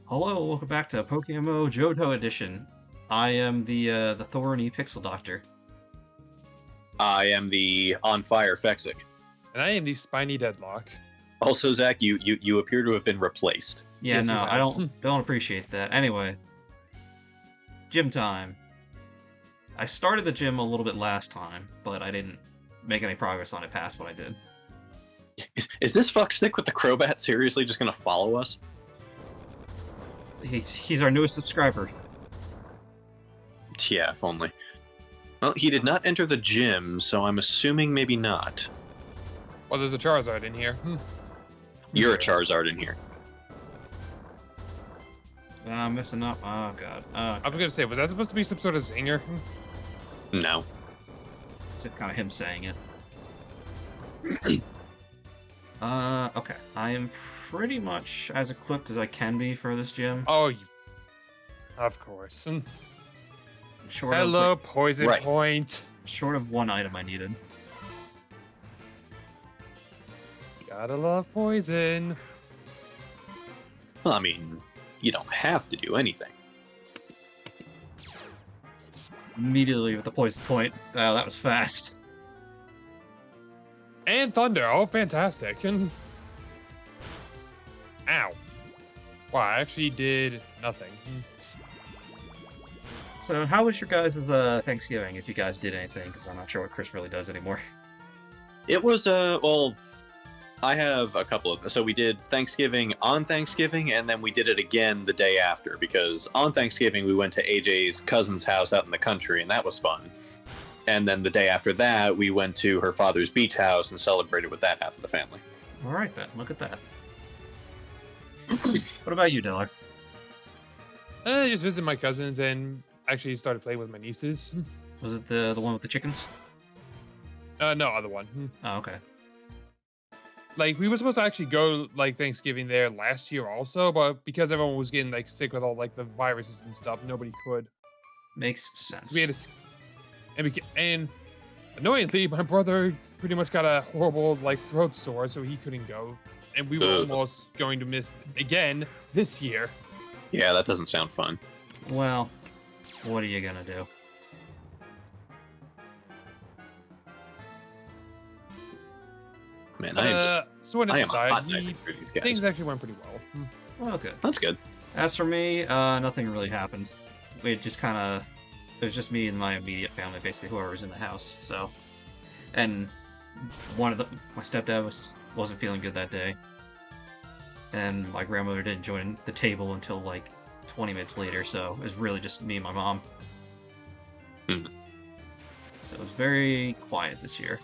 Hello, welcome back to Pokemmo Johto Edition. I am the thorny Pixel Doctor. I am the on fire Fexick. And I am the spiny deadlock. Also, Zach, you appear to have been replaced. Yeah, Yes, you no, I have. don't appreciate that. Anyway, gym time. I started the gym a little bit last time, but I didn't make any progress on it past what I did. Is this fuckstick with the Crobat seriously just gonna follow us? He's our newest subscriber. Yeah, if only. Well, he did not enter the gym, so I'm assuming maybe not. Well, there's a Charizard in here. You're a Yes. Charizard in here. I'm messing up. Oh god. I was gonna say, was that supposed to be some sort of zinger? No. It's kind of him saying it. Okay. I am pretty much as equipped as I can be for this gym. Oh, of course. Short Hello, of, Poison Right. Point. short of one item I needed. Gotta love poison. Well, I mean, you don't have to do anything. Immediately with the poison point. Oh, that was fast. And Thunder. Oh, fantastic. Ow. Wow, I actually did nothing. So, how was your guys' Thanksgiving, if you guys did anything? Because I'm not sure what Chris really does anymore. It was, well, I have a couple of... So we did Thanksgiving on Thanksgiving, and then we did it again the day after, because on Thanksgiving we went to AJ's cousin's house out in the country, and that was fun. And then the day after that, we went to her father's beach house and celebrated with that half of the family. Alright then, look at that. What about you, Diller? I just visited my cousins and actually started playing with my nieces. Was it the one with the chickens? No, other one. Oh, okay. Like, we were supposed to actually go, like, Thanksgiving there last year also, but because everyone was getting, like, sick with all, like, the viruses and stuff, nobody could. Makes sense. We had to... And annoyingly, my brother pretty much got a horrible, like, throat sore, so he couldn't go. And we were almost going to miss, again, this year. Yeah, that doesn't sound fun. Well, what are you gonna do? Man, I am just... So when I it am a hot decided, nugget for these guys. things actually went pretty well. Well, good. That's good. As for me, nothing really happened. It just kind of... It was just me and my immediate family, basically, whoever was in the house, so... And my stepdad wasn't feeling good that day. And my grandmother didn't join the table until, like, 20 minutes later, so it was really just me and my mom. Hmm. So it was very quiet this year.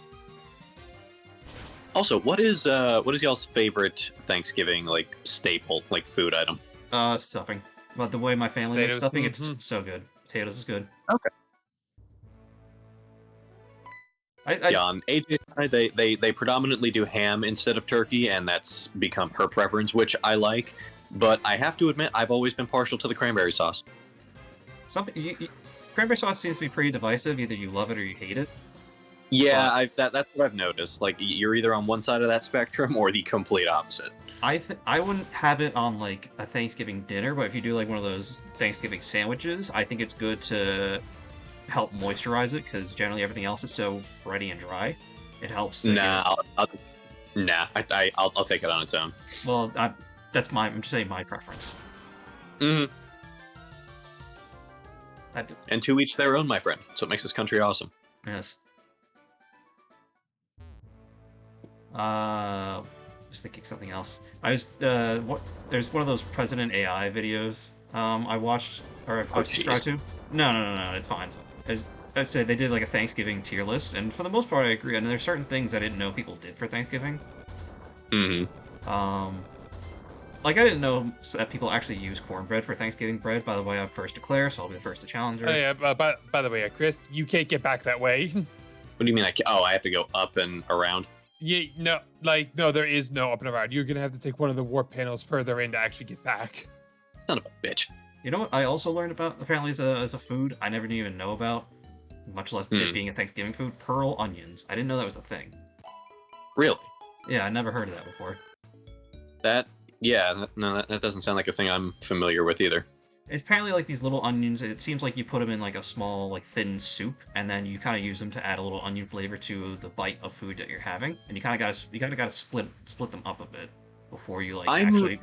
Also, what is y'all's favorite Thanksgiving like staple, like food item? Stuffing. But the way my family makes Potatoes, stuffing, it's so good. Potatoes is good. Okay. Yeah, on AJ's side, they predominantly do ham instead of turkey, and that's become her preference, which I like. But I have to admit, I've always been partial to the cranberry sauce. Cranberry sauce seems to be pretty divisive. Either you love it or you hate it. Yeah, that's what I've noticed. Like, you're either on one side of that spectrum or the complete opposite. I wouldn't have it on like a Thanksgiving dinner, but if you do like one of those Thanksgiving sandwiches, I think it's good to help moisturize it because generally everything else is so bready and dry. It helps. To I'll take it on its own. Well, I'm just saying my preference. Mm-hmm. And to each their own, my friend. That's what makes this country awesome. Yes. Just thinking something else. There's one of those President AI videos I watched or I've subscribed to. No, it's fine. I said they did like a Thanksgiving tier list, and for the most part I agree. And there's certain things I didn't know people did for Thanksgiving. Mm-hmm. Like I didn't know that people actually use cornbread for Thanksgiving bread. By the way, I'm first to declare, so I'll be the first to challenge her. Oh yeah, by the way, Chris, you can't get back that way. What do you mean? I have to go up and around? Yeah, no, there is no up and around. You're gonna have to take one of the warp panels further in to actually get back. Son of a bitch. You know what I also learned about, apparently as a food I never even know about, much less it being a Thanksgiving food? Pearl onions. I didn't know that was a thing. Really? Yeah, I never heard of that before. That Yeah, no, that doesn't sound like a thing I'm familiar with either. It's apparently like these little onions. It seems like you put them in like a small, like thin soup, and then you kind of use them to add a little onion flavor to the bite of food that you're having. And you kind of gotta split them up a bit before you like I'm actually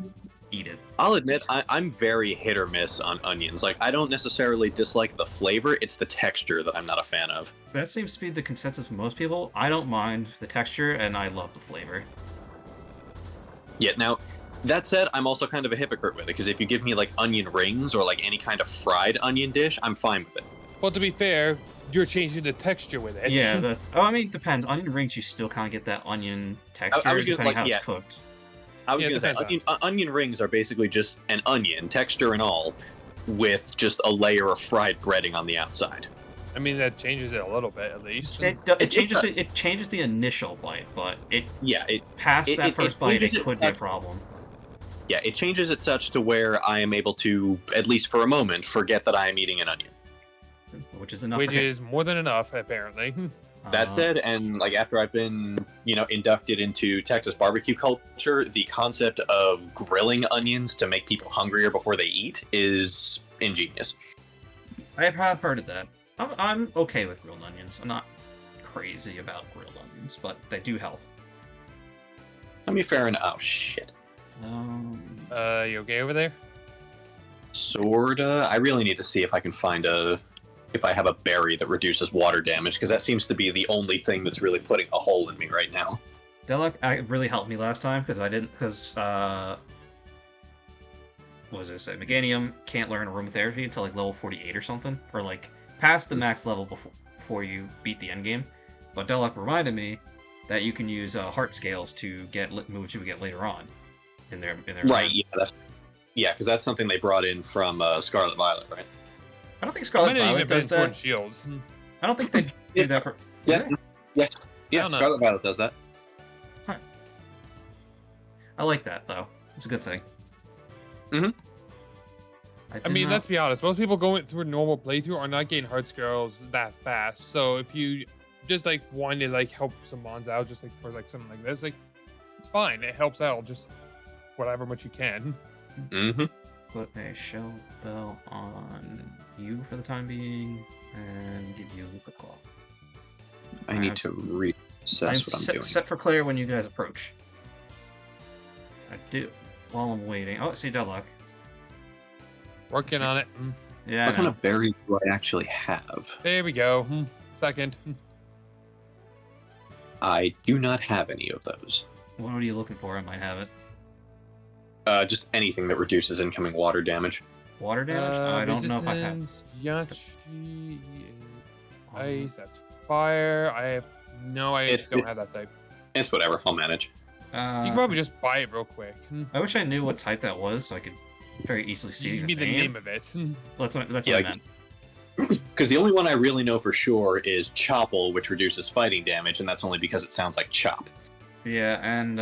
eat it. I'll admit I'm very hit or miss on onions. Like I don't necessarily dislike the flavor; it's the texture that I'm not a fan of. That seems to be the consensus for most people. I don't mind the texture, and I love the flavor. Yeah. Now, that said, I'm also kind of a hypocrite with it because if you give me like onion rings or like any kind of fried onion dish, I'm fine with it. Well, to be fair, you're changing the texture with it. Yeah, that's. Oh, I mean, it depends. Onion rings, you still kind of get that onion texture, I was gonna depending like how yeah. it's cooked. I was Yeah, gonna say depends onion rings are basically just an onion, texture and all, with just a layer of fried breading on the outside. I mean, that changes it a little bit at least. It changes does. it changes the initial bite, but it Yeah, past that first bite, it changes could be a problem. Yeah, it changes it such to where I am able to, at least for a moment, forget that I am eating an onion. Which is enough. Which for him. is more than enough, apparently. That said, and like after I've been, inducted into Texas barbecue culture, the concept of grilling onions to make people hungrier before they eat is ingenious. I have heard of that. I'm okay with grilled onions. I'm not crazy about grilled onions, but they do help. I mean, fair enough. Oh shit. You okay over there? Sorta. I really need to see if I can find if I have a berry that reduces water damage, because that seems to be the only thing that's really putting a hole in me right now. Delic really helped me last time because what was it say? Meganium can't learn aromatherapy until like level 48 or something, or like past the max level before you beat the end game. But Delic reminded me that you can use heart scales to get moves you would get later on in their Right. Yeah, because that's something they brought in from Scarlet Violet, right? I don't think Scarlet Might have Violet even been does Sword that. and Shield. I don't think they do that for. Yeah, yeah, I don't know. Scarlet Violet does that. I like that though. It's a good thing. Mhm. I mean, let's be honest. Most people going through a normal playthrough are not getting heart scales that fast. So if you just like want to like help some mons out, just like for like something like this, like it's fine. It helps out just whatever much you can. Mm-hmm. Put a shell bell on you for the time being, and give you a quick claw. I need to reassess I'm what I'm doing. set for Claire when you guys approach. I do. While I'm waiting. Oh, see Deadlock. Working on it. Yeah. What kind of berry do I actually have? There we go. Second. I do not have any of those. What are you looking for? I might have it. Just anything that reduces incoming water damage. Water damage? I don't know if I have. Resistance, Yachi, ice. That's fire. I don't have that type. It's whatever. I'll manage. You can probably just buy it real quick. I wish I knew what type that was, so I could very easily see Give me the name of it. That's what Yeah, I meant. Because the only one I really know for sure is Chopple, which reduces fighting damage, and that's only because it sounds like chop. Yeah, and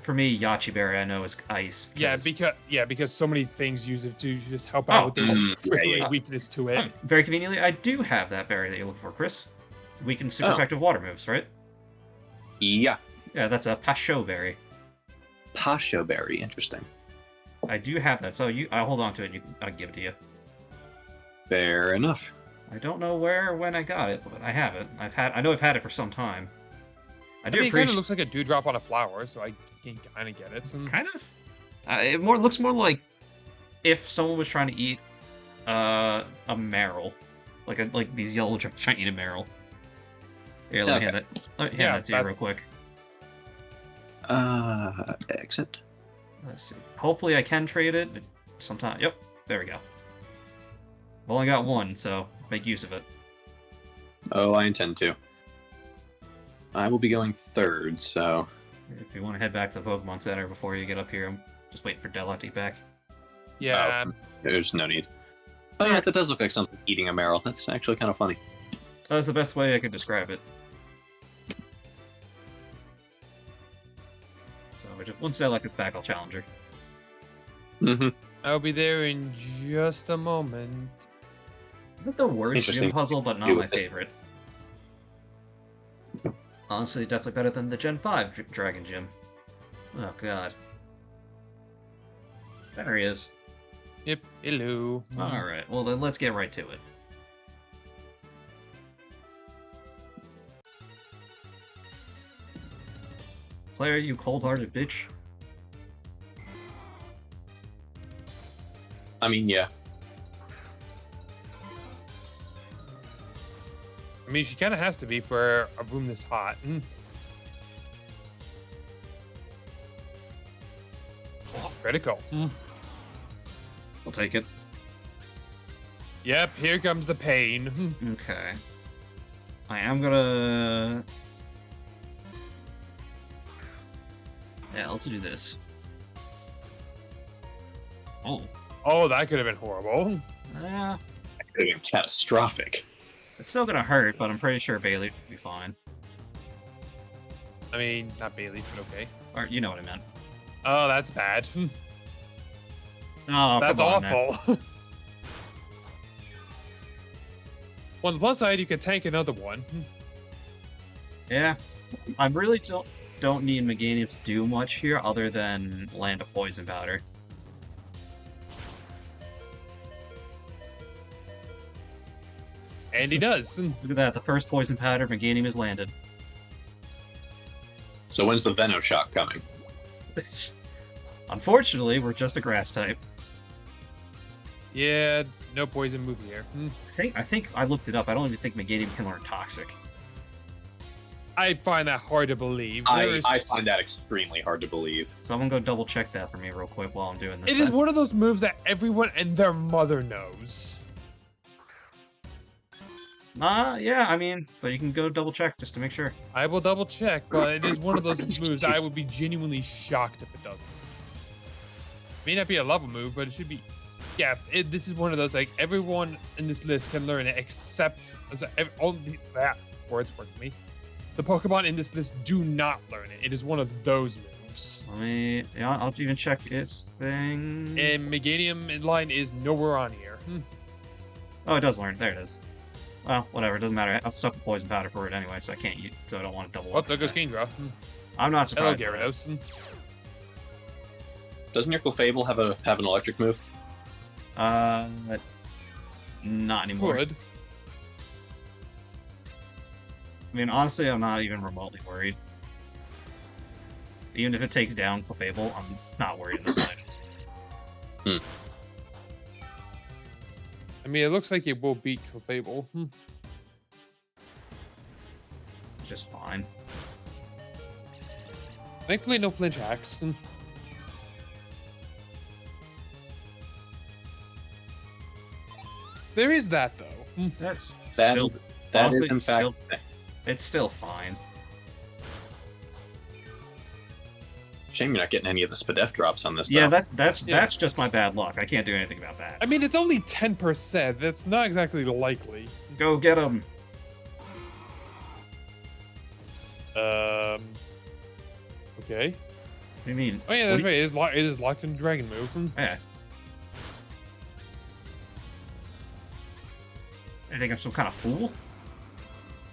for me, Yachi Berry I know is ice. Because so many things use it to just help out with their weakness to it. Very conveniently, I do have that berry that you're looking for, Chris. Weakens super effective water moves, right? Yeah. Yeah, that's a Pasho berry. Pasho berry, interesting. I do have that, so I'll hold on to it and I'll give it to you. Fair enough. I don't know where or when I got it, but I have it. I know I've had it for some time. I It kind of looks like a dewdrop on a flower, so I can kind of get it. Kind of. It looks more like if someone was trying to eat a marrow, like these yellow drops trying to eat a marrow. Here, let me hand that to you real quick. Exit. Let's see. Hopefully I can trade it sometime. Yep, there we go. I've only got one, so make use of it. Oh, I intend to. I will be going third, so... If you want to head back to the Pokemon Center before you get up here, I'm just waiting for Delic to get back. Yeah. There's no need. Oh yeah, that does look like something eating a marrow. That's actually kind of funny. That's the best way I could describe it. So once Delic gets back, I'll challenge her. Mm-hmm. I'll be there in just a moment. Not the worst Interesting. gym puzzle, but not my favorite. Honestly, definitely better than the Gen 5 Dragon Gym. Oh god. There he is. Yep. Hello. Alright, well then let's get right to it. Player, you cold-hearted bitch. I mean, yeah. I mean, she kind of has to be for a room this hot. Critical. I'll take it. Yep, here comes the pain. Okay. I am gonna... Yeah, let's do this. Oh. Oh, that could have been horrible. Yeah. That could have been catastrophic. It's still gonna hurt, but I'm pretty sure Bailey will be fine. I mean, not Bailey, but okay. Or, you know what I meant. Oh, that's bad. Oh, that's come on, man. awful. On the plus side, you could tank another one. Yeah. I really don't need Meganium to do much here other than land a poison powder. And he does. Look at that, the first poison powder Meganium is landed. So when's the Venoshock coming? Unfortunately, we're just a grass type. Yeah, no poison move here. I think I looked it up. I don't even think Meganium can learn Toxic. I find that hard to believe. I find that extremely hard to believe. Someone go double check that for me real quick while I'm doing this. It is one of those moves that everyone and their mother knows. Yeah, I mean, but you can go double check just to make sure. I will double check, but it is one of those moves I would be genuinely shocked if it doesn't. May not be a level move, but it should be. Yeah, this is one of those, like, everyone in this list can learn it except all that words work for me. The Pokemon in this list do not learn it. It is one of those moves. Yeah, I'll even check its thing. And Meganium line is nowhere on here. Oh, it does learn. There it is. Well, whatever. It doesn't matter. I've stuck a poison powder for it anyway, so I can't use. So I don't want to double. Oh, there goes Kingdra. I'm not Hello, surprised. Gyarados. Doesn't your Clefable have an electric move? Not anymore. Would. I mean, honestly, I'm not even remotely worried. Even if it takes down Clefable, I'm not worried in the slightest. I mean, it looks like it will beat Clefable. It's just fine. Thankfully, no flinch hacks. There is that, though. That's That still, is, that honestly, is in fact. it's still fine. Shame you're not getting any of the Spadef drops on this. Yeah, though. that's just my bad luck. I can't do anything about that. I mean, it's only 10%. That's not exactly likely. Go get him. Okay. What do you mean? Oh, yeah, that's right. It is locked in Dragon move. Yeah. I think I'm some kind of fool.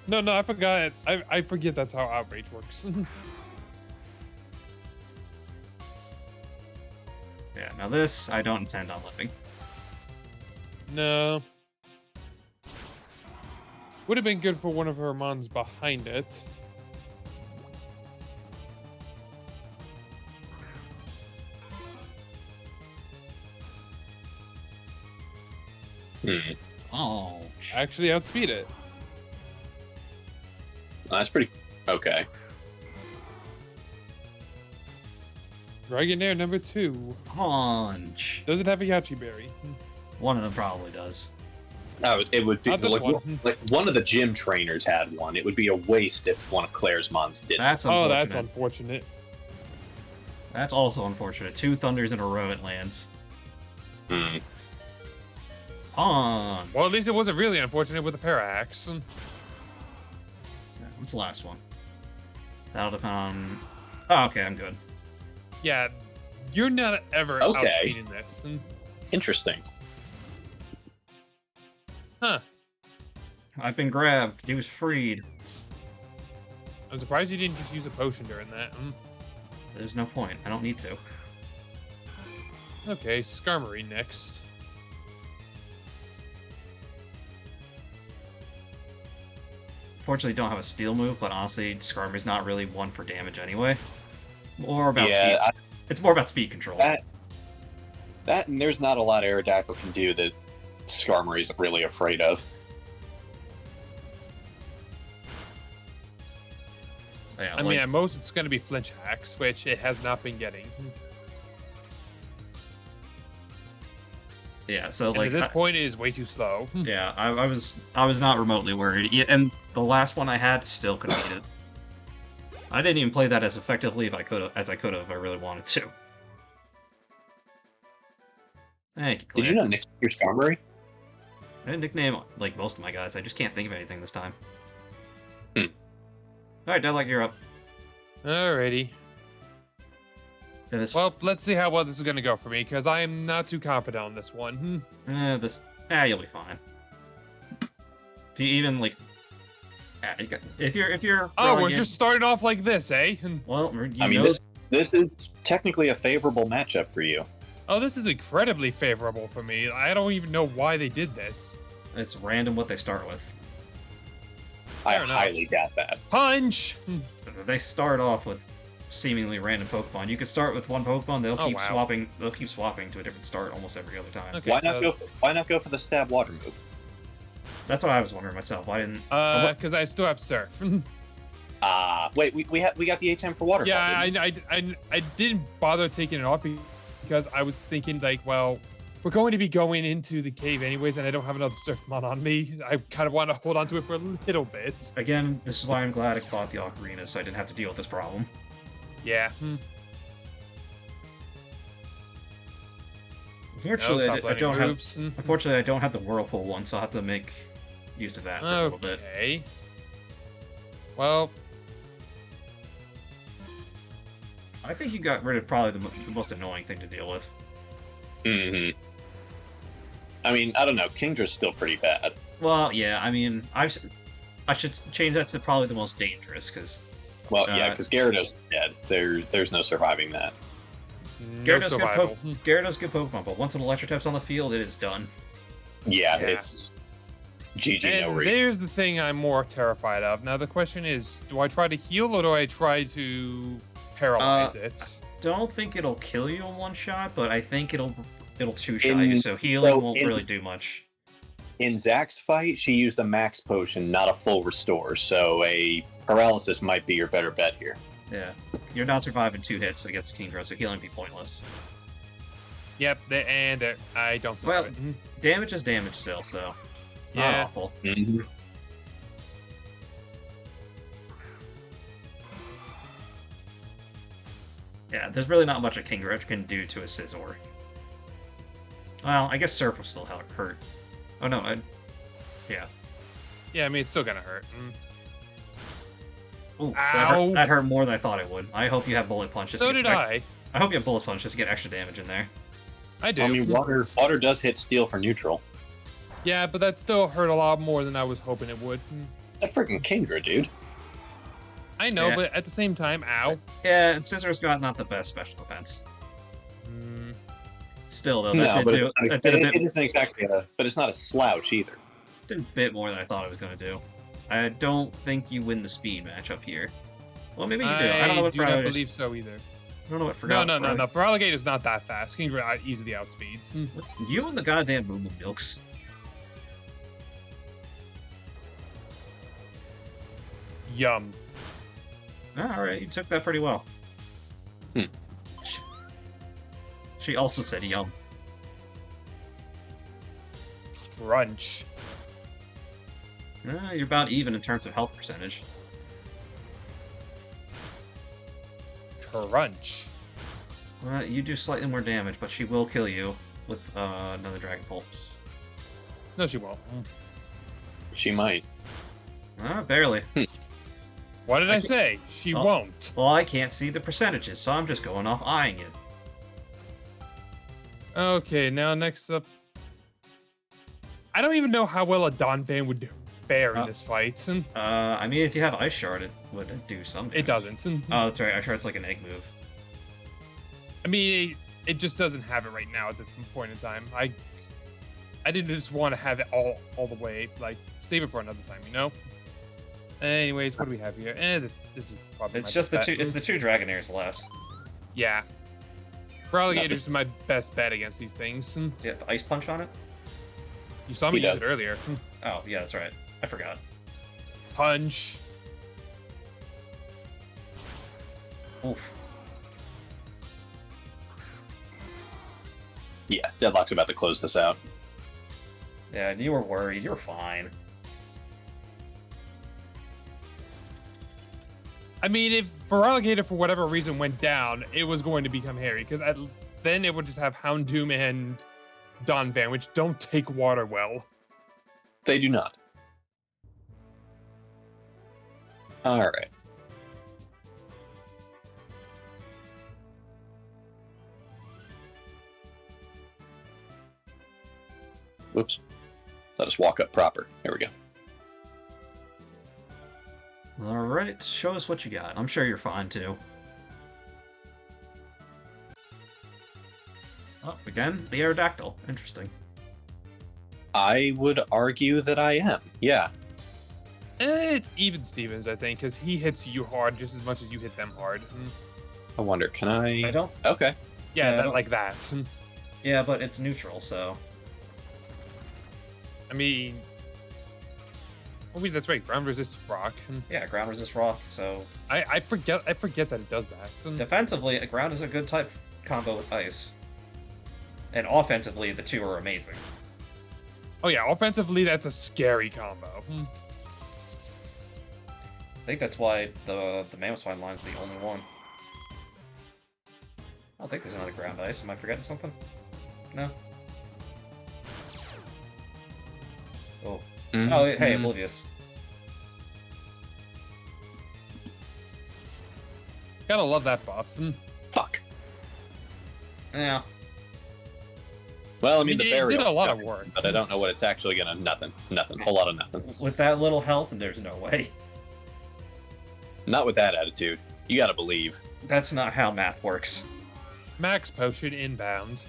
No, I forgot. I forget that's how Outrage works. Yeah, now this, I don't intend on living. No. Would have been good for one of her mons behind it. Oh. Actually outspeed it. That's pretty okay. Dragonair number 2. Punch. Does it have a Yachi Berry? One of them probably does. It would be Not this like, one. like one of the gym trainers had one. It would be a waste if one of Claire's mons did. That's unfortunate. Oh, that's unfortunate. That's also unfortunate. 2 thunders in a row it lands. Hmm. Punch. Well, at least it wasn't really unfortunate with the Parax. Yeah, what's the last one? That'll depend on... Oh, okay, I'm good. Yeah, you're not ever Okay. outspeeding this. Interesting. Huh. I've been grabbed. He was freed. I'm surprised you didn't just use a potion during that. There's no point. I don't need to. Okay, Skarmory next. Fortunately, don't have a steel move, but honestly, Skarmory's not really one for damage anyway. More about speed. It's more about speed control. That and there's not a lot Aerodactyl can do that Skarmory's really afraid of. Yeah, I mean, at most it's going to be flinch hacks, which it has not been getting. Yeah, so and like at this point, it is way too slow. Yeah, I was not remotely worried. Yeah, and the last one I had still couldn't beat it. I didn't even play that as effectively as I could have if I really wanted to. Thank you, Claire. Did you not nickname your Skarmory? I didn't nickname like most of my guys. I just can't think of anything this time. Alright, Deadlock, you're up. Alrighty. Yeah, well, let's see how well this is going to go for me, because I am not too confident on this one. You'll be fine. If you even, like... if you're oh, we're just starting off like this, eh? Well, I mean, this is technically a favorable matchup for you. Oh, this is incredibly favorable for me. I don't even know why they did this. It's random what they start with. I highly doubt that. Punch! They start off with seemingly random Pokemon. You could start with one Pokemon, they'll keep swapping. They'll keep swapping to a different start almost every other time. Okay, why not go for the stab water move? That's what I was wondering myself. Why didn't? Because I still have Surf. Wait, we got the HM for water. Yeah, I didn't bother taking it off because I was thinking like, well, we're going to be going into the cave anyways, and I don't have another Surfmon on me. I kind of want to hold on to it for a little bit. Again, this is why I'm glad I caught the Ocarina, so I didn't have to deal with this problem. Yeah. Unfortunately, I don't have. Unfortunately, I don't have the Whirlpool one, so I'll have to make use of that for a little bit. Okay. Well, I think you got rid of probably the most annoying thing to deal with. Mm-hmm. I mean, I don't know. Kingdra's still pretty bad. Well, yeah. I mean, I should change that to probably the most dangerous, because. Well, yeah, because Gyarados is dead. There's no surviving that. Gyarados good Pokemon, but once an Electric type's on the field, it is done. Yeah, it's GG. And there's the thing I'm more terrified of. Now the question is, do I try to heal or do I try to paralyze it? I don't think it'll kill you in one shot, but I think it'll two-shot you, so healing won't really do much. In Zach's fight, she used a max potion, not a full restore, so a paralysis might be your better bet here. Yeah. You're not surviving 2 hits against Kingdra, so healing would be pointless. Yep, and I don't survive it. Damage is damage still, so not awful. Mm-hmm. Yeah, there's really not much a Kingdra can do to a Scizor. Well, I guess Surf will still hurt. Oh no, yeah. Yeah, I mean, it's still gonna hurt. Ooh, that hurt more than I thought it would. I hope you have Bullet Punch. So did I. I hope you have Bullet Punch just to get extra damage in there. I do. I mean, water does hit steel for neutral. Yeah, but that still hurt a lot more than I was hoping it would. It's a freaking Kingdra, dude. I know, but at the same time, ow. Yeah, and Scizor's got not the best special defense. Still, though, it isn't exactly but it's not a slouch either. Did a bit more than I thought it was going to do. I don't think you win the speed matchup here. Well, maybe you do. I don't know what I don't believe so either. I don't know what No. Feraligator's not that fast. Kingdra easily outspeeds. You and the goddamn Moo Moo Milks. Yum. Alright, you took that pretty well. She also said yum. Crunch. You're about even in terms of health percentage. Crunch. You do slightly more damage, but she will kill you with another Dragon Pulse. No, she won't. She might. Barely. What did I say? She won't. Well, I can't see the percentages, so I'm just going off eyeing it. Okay, now next up. I don't even know how well a Donphan would fare in this fight. I mean, if you have Ice Shard, it would do some damage. It doesn't. Oh, that's right. Ice Shard's like an egg move. I mean, it just doesn't have it right now at this point in time. I didn't just want to have it all the way. Like, save it for another time, you know. Anyways, what do we have here? This is probably. It's just the two. It's the 2 Dragonairs left. Yeah. For alligators is my best bet against these things. Do you have Ice Punch on it? You saw me use it earlier. Oh yeah, that's right. I forgot. Punch. Oof. Yeah, Deadlock's about to close this out. Yeah, and you were worried. You were fine. I mean, if Feraligatr for whatever reason went down, it was going to become hairy because then it would just have Houndoom and Donphan, which don't take water well. They do not. All right. Whoops. Let us walk up proper. There we go. Alright, show us what you got. I'm sure you're fine too. Oh, again, the Aerodactyl. Interesting. I would argue that I am. Yeah. It's even Stevens, I think, because he hits you hard just as much as you hit them hard. I wonder, can I... I don't... Okay. Yeah, like that. Yeah, but it's neutral, so... I mean... Oh, wait, that's right. Ground resist rock. Yeah, ground resist rock, so... I forget that it does that. Defensively, ground is a good type combo with ice. And offensively, the 2 are amazing. Oh yeah, offensively, that's a scary combo. I think that's why the Mamoswine line is the only one. I don't think there's another ground ice. Am I forgetting something? No? Oh. Mm-hmm. Oh, hey, Oblivious. Gotta love that buff. Fuck. Yeah. Well, I mean, the it burial did a lot of work, but I don't know what it's actually gonna... Nothing. Nothing. Whole lot of nothing. With that little health, there's no way. Not with that attitude. You gotta believe. That's not how math works. Max potion inbound.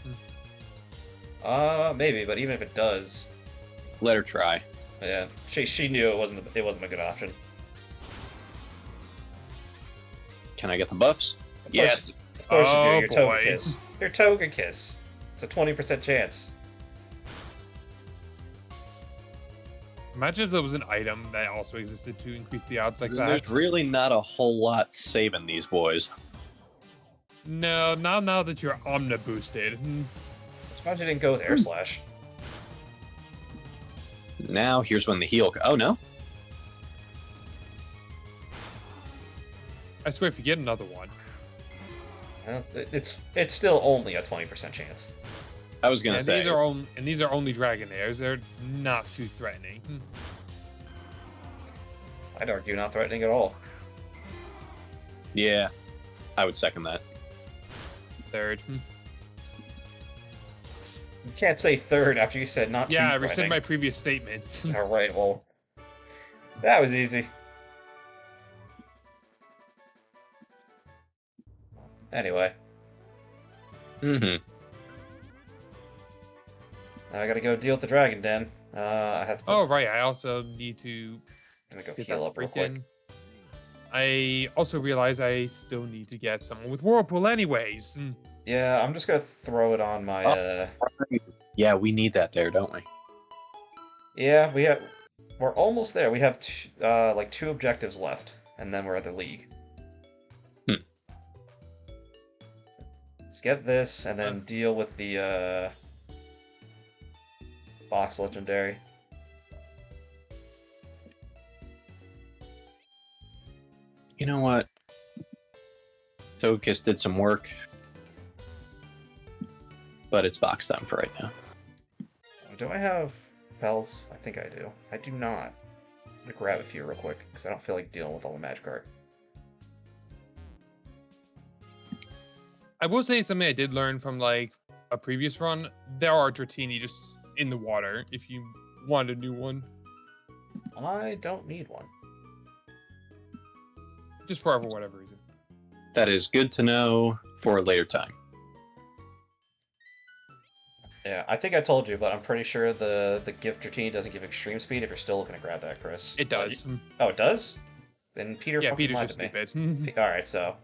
Maybe, but even if it does... Let her try. Yeah, she knew it wasn't a good option. Can I get the buffs? Yes. Of course you do. Oh, Your boy. Togekiss. Your Togekiss. It's a 20% chance. Imagine if there was an item that also existed to increase the odds like that. There's really not a whole lot saving these boys. No, not now that you're Omni boosted. Surprised you didn't go with Air Slash. Now, here's when the heal... Oh, no? I swear, if you get another one. It's still only a 20% chance. I was gonna say... These are only Dragonairs. They're not too threatening. I'd argue not threatening at all. Yeah, I would second that. Third. You can't say third after you said not too Yeah, I threatening. rescind my previous statement. Alright, well... That was easy. Anyway. Mm-hmm. Now I gotta go deal with the Dragon Den. I have to... Oh, right. I also need to I'm gonna go get heal that up real quick. freaking... I also realize I still need to get someone with Whirlpool anyways. Yeah, I'm just gonna throw it on my, Yeah, we need that there, don't we? Yeah, we're almost there. We have like 2 objectives left, and then we're at the league. Let's get this, and then deal with the box legendary. You know what? Togekiss did some work, but it's box time for right now. Do I have Pels? I think I do. I do not. I'm gonna grab a few real quick, because I don't feel like dealing with all the Magikarp. I will say something I did learn from like a previous run. There are Dratini just in the water if you want a new one. I don't need one. Just for whatever reason. That is good to know for a later time. Yeah, I think I told you, but I'm pretty sure the gift routine doesn't give extreme speed if you're still looking to grab that, Chris. It But does. oh, it does? Then Peter Yeah, fucking Peter's lied just to me. stupid. Alright, so.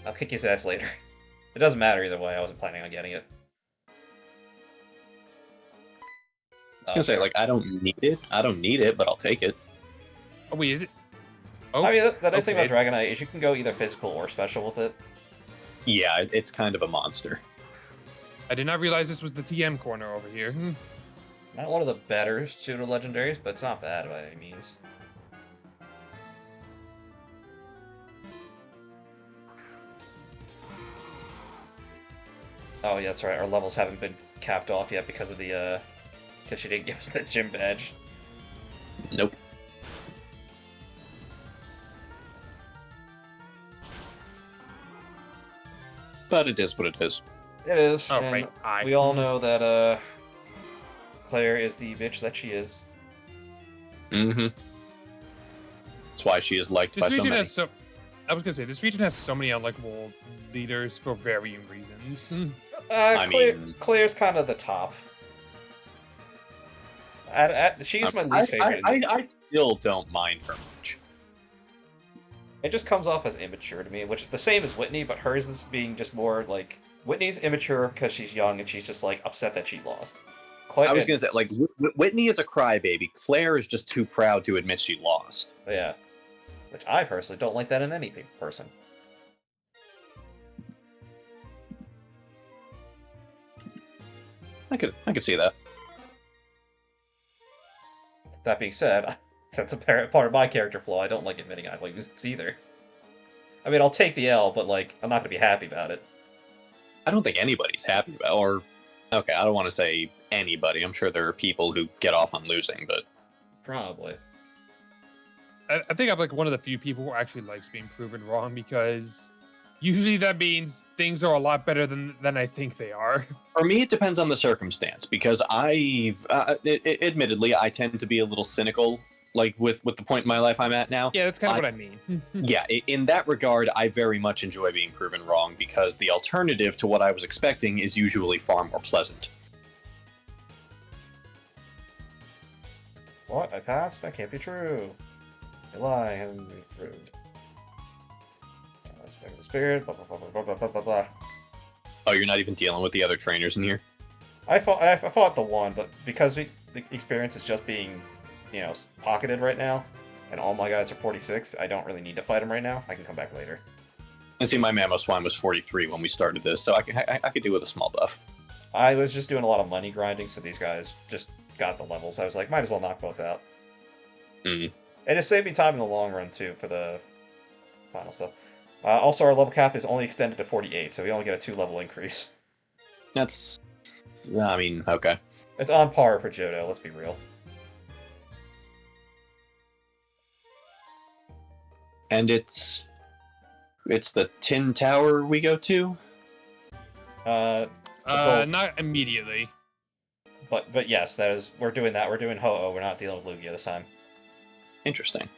I'll kick his ass later. It doesn't matter either way, I wasn't planning on getting it. I was gonna say, like, I don't need it, but I'll take it. Oh wait, is it? Oh, I mean, the nice thing okay. about Dragonite is you can go either physical or special with it. Yeah, it's kind of a monster. I did not realize this was the TM corner over here. Not one of the better pseudo legendaries, but it's not bad by any means. Oh yeah, that's right. Our levels haven't been capped off yet because of the because she didn't give us that gym badge. Nope. But it is what it is. It is. Oh, and right. we all know that Claire is the bitch that she is. Mm-hmm. That's why she is liked This by so region many. has I was gonna say this region has so many unlikable leaders for varying reasons. Claire's kind of the top. She's my least favorite. I still don't mind her much. It just comes off as immature to me, which is the same as Whitney, but hers is being just more like Whitney's immature because she's young and she's just like upset that she lost. I was gonna say, like, Whitney is a crybaby. Claire is just too proud to admit she lost. Yeah, which I personally don't like that in any person. I could see that. That being said, that's a part of my character flaw. I don't like admitting I lose either. I mean, I'll take the L, but like, I'm not gonna be happy about it. I don't think anybody's happy about, or okay, I don't want to say anybody. I'm sure there are people who get off on losing, but Probably. I think I'm like one of the few people who actually likes being proven wrong because usually that means things are a lot better than I think they are. For me, it depends on the circumstance because admittedly, I tend to be a little cynical, like with the point in my life I'm at now. Yeah, that's kind of what I mean. Yeah, in that regard, I very much enjoy being proven wrong because the alternative to what I was expecting is usually far more pleasant. What? I passed? That can't be true. I lie, and be proved. Let's back the spirit, blah, blah, blah, blah, blah, blah, blah, blah. Oh, you're not even dealing with the other trainers in here? I fought the one, but because the experience is just being, pocketed right now, and all my guys are 46, I don't really need to fight them right now. I can come back later. And see, my Mammoth Swine was 43 when we started this, so I could do with a small buff. I was just doing a lot of money grinding, so these guys just got the levels. I was like, might as well knock both out. Mm. And it saved me time in the long run, too, for the final stuff. Also, our level cap is only extended to 48, so we only get a 2-level increase. That's... I mean, okay. It's on par for Johto, let's be real. And it's the Tin Tower we go to? Not immediately. But yes, we're doing that. We're doing Ho-Oh, we're not dealing with Lugia this time. Interesting.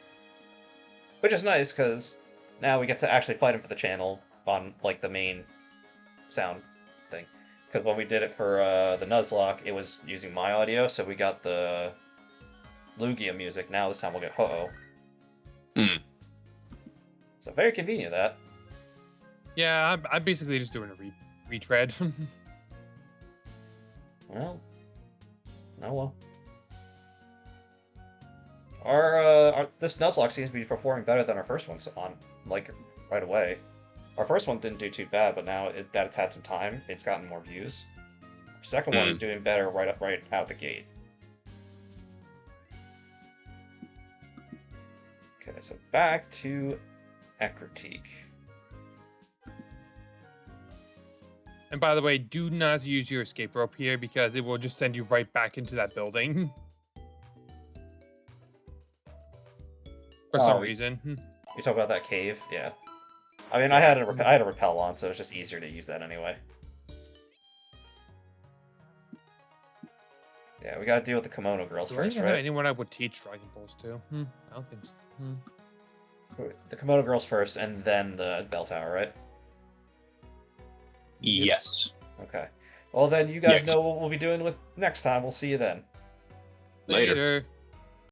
Which is nice, because now we get to actually fight him for the channel on, like, the main sound thing. Because when we did it for the Nuzlocke, it was using my audio, so we got the Lugia music. Now this time we'll get Ho-Oh. Hmm. So very convenient, that. Yeah, I'm basically just doing a retread. Well. Oh well. Our this Nuzlocke seems to be performing better than our first one right away. Our first one didn't do too bad, but now that it's had some time, it's gotten more views. Our second one is doing better right out the gate. Okay, so back to Ecruteak. And by the way, do not use your escape rope here because it will just send you right back into that building. For some reason. You talk about that cave? Yeah. I mean, I had a repel on, so it's just easier to use that anyway. Yeah, we gotta deal with the kimono girls first, right? Anyone I would teach Dragon Balls to? I don't think so. The kimono girls first, and then the bell tower, right? Yes. Okay. Well, then you guys Yeah. know what we'll be doing with next time. We'll see you then. Later. Later.